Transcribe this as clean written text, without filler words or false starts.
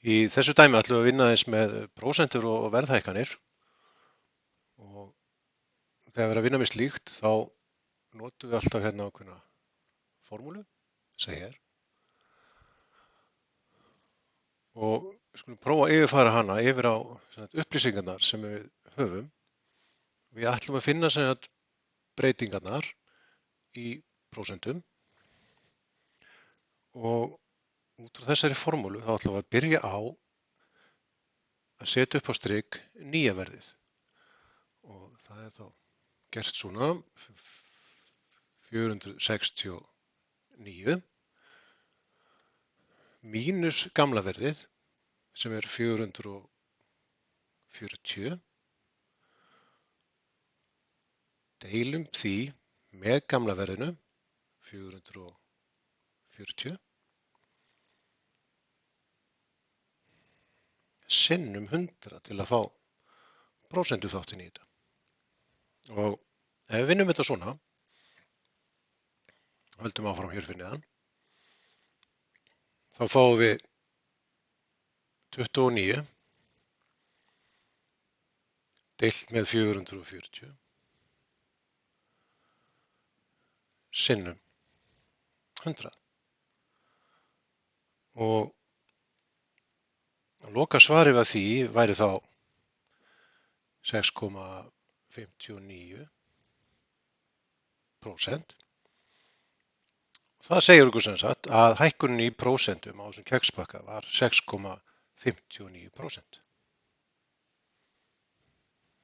Í þessu dæmi ætlum við að vinna eins með prósentur og verðhækkanir og þegar við erum að vinna með slíkt þá notum við alltaf hérna ákveðna formúlu, þessa hér, og við skulum prófa að yfirfæra hana yfir á upplýsingarnar sem við höfum. Við ætlum að finna breytingarnar í prósentum og út frá þessari formúlu þá ætlum við að byrja á að setja upp á strik nýja verðið og það er þá gert svona 469 mínus gamla verðið sem er 440 deilum því með gamla verðinu 440 sinnum 100 til að fá prósentuþáttinn í þetta. Og ef við vinnum þetta svona, höldum áfram hér fyrir neðan, þá fáum við 29 deilt með 440 sinnum 100. Og loka svarið að því væri þá 6,59%. Það segir okkur sem sagt að hækkunin í prósentum á þessum kexpakka var 6,59%.